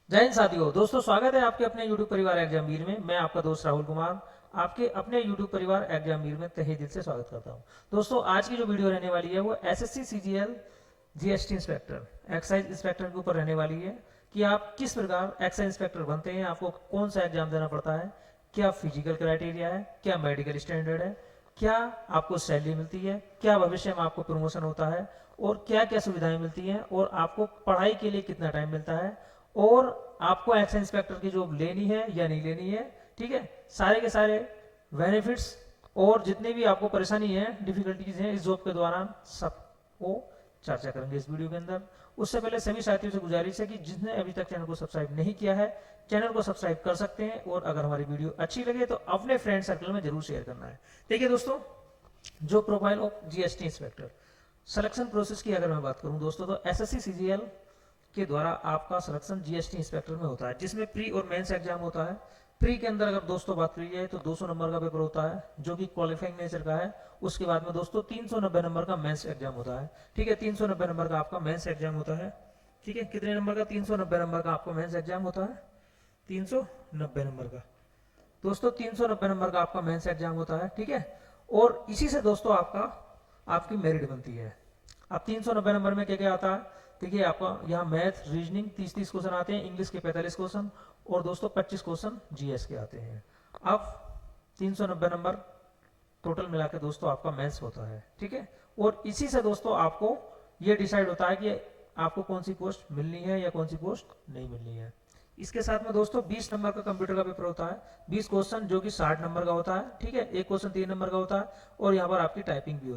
जय हिंद साथियों। दोस्तों, स्वागत है आपके अपने YouTube परिवार एग्जाम में। मैं आपका दोस्त राहुल कुमार आपके अपने YouTube परिवार एग्जाम में तहे दिल से स्वागत करता हूं। दोस्तों, आज की जो वीडियो रहने वाली है वो SSC CGL GST inspector excise inspector के ऊपर रहने वाली है कि आप किस प्रकार एक्साइज इंस्पेक्टर बनते हैं, आपको कौन सा एग्जाम देना पड़ता है, क्या फिजिकल क्राइटेरिया है, क्या मेडिकल स्टैंडर्ड है, क्या आपको सैलरी मिलती है, क्या भविष्य में आपको प्रमोशन होता है और क्या क्या सुविधाएं मिलती हैं और आपको पढ़ाई के लिए कितना टाइम मिलता है और आपको एक्साइज इंस्पेक्टर की जॉब लेनी है या नहीं लेनी है। ठीक है, सारे के सारे बेनिफिट्स और जितनी भी आपको परेशानी है, डिफिकल्टीज हैं इस जॉब के दौरान, सबको चर्चा करेंगे इस वीडियो के अंदर। उससे पहले सभी साथियों से गुजारिश है कि जिसने अभी तक चैनल को सब्सक्राइब नहीं किया है, चैनल को सब्सक्राइब कर सकते हैं और अगर हमारी वीडियो अच्छी लगे तो अपने फ्रेंड सर्कल में जरूर शेयर करना है। देखिए दोस्तों, जो profile of GST inspector selection process की अगर मैं बात करूं दोस्तों, तो एसएससी सीजीएल के द्वारा आपका सिलेक्शन जीएसटी इंस्पेक्टर में होता है, जिसमें प्री और मेंस एग्जाम होता है। प्री के अंदर अगर दोस्तों बात करी जाए तो 200 नंबर का पेपर होता है जो कि क्वालिफाइंग नेचर का है। उसके बाद में दोस्तों 390 नंबर का मेंस एग्जाम होता है। ठीक है, 390 नंबर का आपका मेंस एग्जाम होता है। ठीक है, कितने नंबर का? 390 नंबर का आपका मेंस एग्जाम होता है। 390 नंबर का दोस्तों, 390 नंबर का आपका मेंस एग्जाम होता है। ठीक है, और इसी से दोस्तों आपकी मेरिट बनती है। अब 390 नंबर में क्या क्या आता है? देखिए, आपका यहाँ मैथ रीजनिंग 30-30 क्वेश्चन आते हैं, इंग्लिश के 45 क्वेश्चन और दोस्तों 25 क्वेश्चन जीएस के आते हैं। अब 390 नंबर टोटल मिला के दोस्तों आपका मेंस होता है। ठीक है, और इसी से दोस्तों आपको ये डिसाइड होता है कि आपको कौन सी पोस्ट मिलनी है या कौन सी पोस्ट नहीं मिलनी है। इसके साथ में दोस्तों 20 नंबर का कंप्यूटर का पेपर होता है, 20 क्वेश्चन जो कि 60 नंबर का होता है। ठीक है, एक क्वेश्चन 3 नंबर का होता है और यहाँ पर आपकी टाइपिंग भी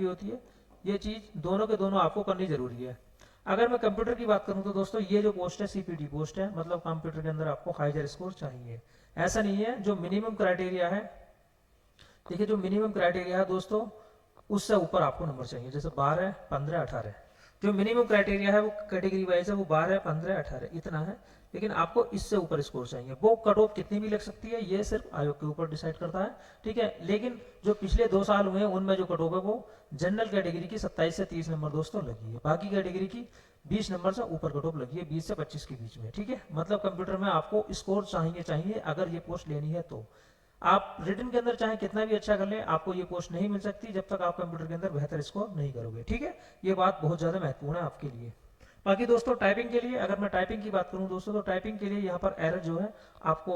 होती है, ये चीज दोनों के दोनों आपको करनी जरूरी है। अगर मैं कंप्यूटर की बात करूं तो दोस्तों ये जो पोस्ट है सीपीटी पोस्ट है, मतलब कंप्यूटर के अंदर आपको हाइयर स्कोर चाहिए। ऐसा नहीं है, जो मिनिमम क्राइटेरिया है, देखिए जो मिनिमम क्राइटेरिया है दोस्तों उससे ऊपर आपको नंबर चाहिए। जैसे 12, 15, 18 जो मिनिमम क्राइटेरिया है वो कैटेगरी वाइज है, वो 12, 15, 18 इतना है। लेकिन आपको इससे ऊपर स्कोर चाहिए। वो कट ऑफ कितनी भी लग सकती है ये सिर्फ आयोग के ऊपर डिसाइड करता है। ठीक है, लेकिन जो पिछले 2 साल हुए हैं उनमें जो कट ऑफ है वो जनरल कैटेगरी की 27 से 30 नंबर दोस्तों लगी है, बाकी कैटेगरी की 20 नंबर से ऊपर कट ऑफ लगी है, 20 से 25 के बीच में। ठीक है, मतलब कंप्यूटर में आपको स्कोर चाहिए अगर ये पोस्ट लेनी है तो। आप रिटन के अंदर चाहे कितना भी अच्छा कर ले, आपको ये पोस्ट नहीं मिल सकती जब तक आप कंप्यूटर के अंदर बेहतर स्कोर नहीं करोगे। ठीक है, ये बात बहुत ज्यादा महत्वपूर्ण है आपके लिए। बाकी दोस्तों टाइपिंग के लिए, अगर मैं टाइपिंग की बात करूं दोस्तों, तो टाइपिंग के लिए यहाँ पर एरर जो है आपको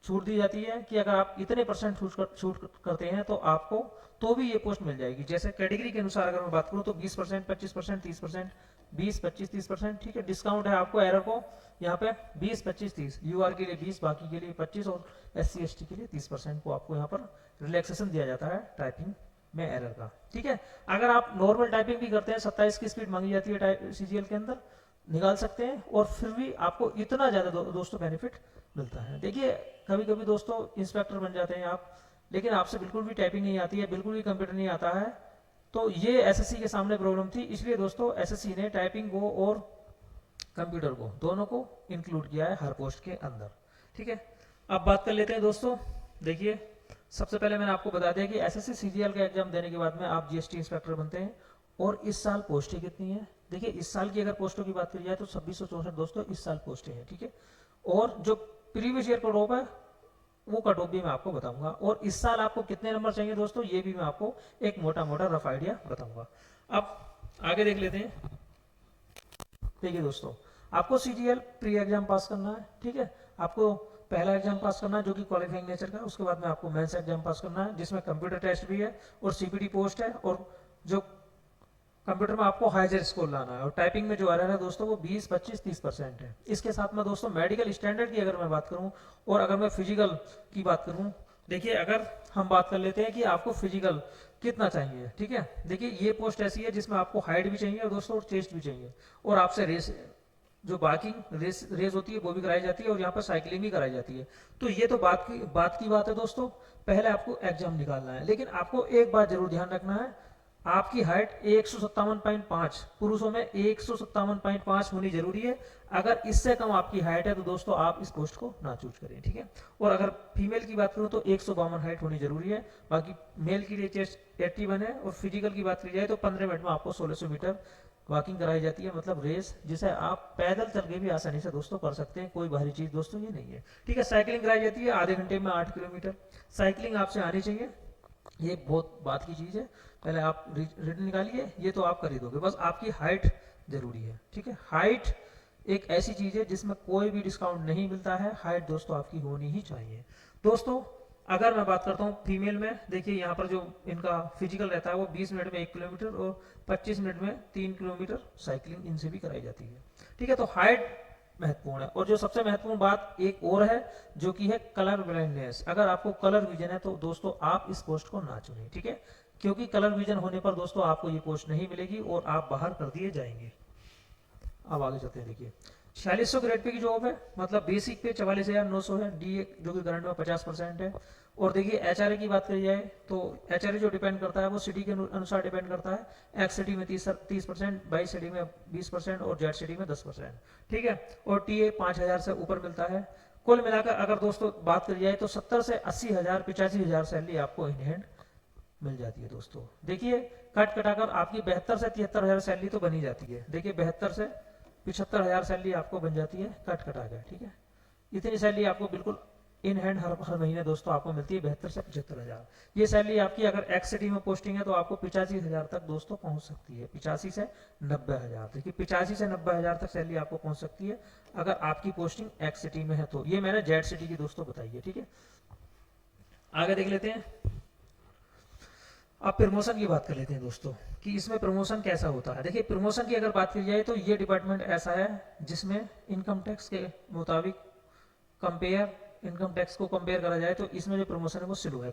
छूट दी जाती है कि अगर आप इतने परसेंट छूट करते हैं तो आपको तो भी ये पोस्ट मिल जाएगी। जैसे कैटेगरी के अनुसार अगर मैं बात करूं तो 20%, 25%, 30%, 20, 25, 30%। ठीक है, डिस्काउंट है आपको एरर को यहाँ पे 20, 25, 30, यूआर के लिए 20, बाकी के लिए 25 और SC/ST के लिए 30% को आपको यहाँ पर रिलैक्सेशन दिया जाता है टाइपिंग में एरर का। ठीक है, अगर आप नॉर्मल टाइपिंग भी करते हैं, 27 की स्पीड मांगी जाती है सीजीएल के अंदर, निकाल सकते हैं और फिर भी आपको इतना ज्यादा दोस्तों बेनिफिट मिलता है। देखिए, कभी कभी दोस्तों इंस्पेक्टर बन जाते हैं आप, लेकिन आपसे बिल्कुल भी टाइपिंग नहीं आती है, बिल्कुल भी कंप्यूटर नहीं आता है, तो ये एसएससी के सामने प्रॉब्लम थी। इसलिए दोस्तों एसएससी ने टाइपिंग को और कंप्यूटर को दोनों को इंक्लूड किया है हर पोस्ट के अंदर। ठीक है, अब बात कर लेते हैं दोस्तों। देखिए, सबसे पहले मैंने आपको बता दिया कि एसएससी सीजीएल का एग्जाम देने के बाद में आप जीएसटी इंस्पेक्टर बनते हैं और इस साल पोस्टें कितनी है। देखिए, इस साल की अगर पोस्टों की बात करी जाए तो 2664 दोस्तों इस साल पोस्टें हैं। ठीक है, और जो प्रीवियस ईयर कट ऑफ है वो कट ऑफ भी मैं आपको बताऊंगा, और इस साल आपको कितने नंबर चाहिए दोस्तों ये भी मैं आपको एक मोटा मोटा रफ आइडिया बताऊंगा। अब आगे देख लेते हैं। देखिए दोस्तों, आपको सीजीएल प्री एग्जाम पास करना है। ठीक है, आपको पहला एग्जाम पास करना है जो कि क्वालिफाइंग नेचर का, उसके बाद में आपको मेंस एग्जाम पास करना है जिसमें कंप्यूटर टेस्ट भी है और सीपीटी पोस्ट है, और जो कंप्यूटर में आपको हाइयर स्कोर लाना है, और टाइपिंग में जो एरर है दोस्तों वो 20, 25, 30% है। इसके साथ में दोस्तों मेडिकल स्टैंडर्ड की अगर मैं बात करूं और अगर मैं फिजिकल की बात करूं, देखिए अगर हम बात कर लेते हैं कि आपको फिजिकल कितना चाहिए। ठीक है, देखिए ये पोस्ट ऐसी है जिसमें आपको हाइट भी चाहिए और दोस्तों चेस्ट भी चाहिए, और आपसे रेस जो बाकी रेस होती है वो भी कराई जाती है, और यहाँ पर साइकिलिंग भी कराई जाती है। तो ये तो बात है दोस्तों, पहले आपको एग्जाम निकालना है। लेकिन आपको एक बात जरूर ध्यान रखना है, आपकी हाइट 157.5, पुरुषों में 157.5 होनी जरूरी है। अगर इससे कम आपकी हाइट है तो दोस्तों आप इस पोस्ट को ना चूज करें। ठीक है, और अगर फीमेल की बात करूं तो 152 हाइट होनी जरूरी है। बाकी मेल के लिए चेस्ट 81 है, और फिजिकल की बात की जाए तो 15 मिनट में आपको 1600 मीटर वॉकिंग कराई जाती है, मतलब रेस जिसे आप पैदल चल के भी आसानी से दोस्तों कर सकते हैं, कोई भारी चीज दोस्तों ये नहीं है। ठीक है, साइकिलिंग कराई जाती है आधे घंटे में 8 किलोमीटर। साइकिलिंग आपसे आनी चाहिए, ये बहुत बात की चीज है। पहले आप रिटर्न निकालिए, ये तो आप कर ही दोगे, बस आपकी हाइट जरूरी है। ठीक है, हाइट एक ऐसी चीज है जिसमें कोई भी डिस्काउंट नहीं मिलता है, हाइट दोस्तों आपकी होनी ही चाहिए। दोस्तों अगर मैं बात करता हूँ फीमेल में, देखिए यहाँ पर जो इनका फिजिकल रहता है वो 20 मिनट में 1 किलोमीटर और 25 मिनट में 3 किलोमीटर साइकिलिंग इनसे भी कराई जाती है। ठीक है, तो हाइट महत्वपूर्ण है। और जो सबसे महत्वपूर्ण बात एक और है जो कि है कलर ब्लाइंडनेस। अगर आपको कलर विजन है तो दोस्तों आप इस पोस्ट को ना चुनें। ठीक है, क्योंकि कलर विजन होने पर दोस्तों आपको ये पोस्ट नहीं मिलेगी और आप बाहर कर दिए जाएंगे। अब आगे चलते हैं, देखिए 4600 ग्रेड पे की जॉब है, मतलब बेसिक पे 44,900 है, डी जो कि करंट में 50% है। और देखिए एचआरए की बात करी जाए तो एचआरए जो डिपेंड करता है वो सिटी के अनुसार डिपेंड करता है। एक्स सिटी में 30%, वाई सिटी में 20% और जेड सिटी में 10%। ठीक है, और टीए 5,000 से ऊपर मिलता है। कुल मिलाकर अगर दोस्तों बात करी जाए तो 70 से 80,000 85,000 सैलरी आपको इन हैंड मिल जाती है। दोस्तों देखिए कट कटाकर आपकी 72 से 73,000 सैलरी तो बनी जाती है। देखिए 72 से 75,000 सैलरी आपको बन जाती है कट कटा कर। ठीक है, इतनी सैलरी आपको बिल्कुल इन हैंड हर महीने दोस्तों आपको मिलती है 72 से 75,000। ये सैलरी आपकी अगर एक्स सिटी में पोस्टिंग है तो आपको 85,000 तक दोस्तों पहुंच सकती है, 85 से 90,000। देखिए 85 से 90,000 तक सैलरी आपको पहुंच सकती है अगर आपकी पोस्टिंग एक्स सिटी में है तो। ये मैंने जेड सिटी की दोस्तों बताई है। ठीक है, आगे देख लेते हैं। अब प्रमोशन की बात कर लेते हैं दोस्तों कि इसमें प्रमोशन कैसा होता है। देखिए प्रमोशन की अगर बात की जाए तो ये डिपार्टमेंट ऐसा है जिसमें इनकम टैक्स के मुताबिक इनकम टैक्स को कंपेयर करा जाए तो इसमें जो प्रमोशन है वो स्लो है।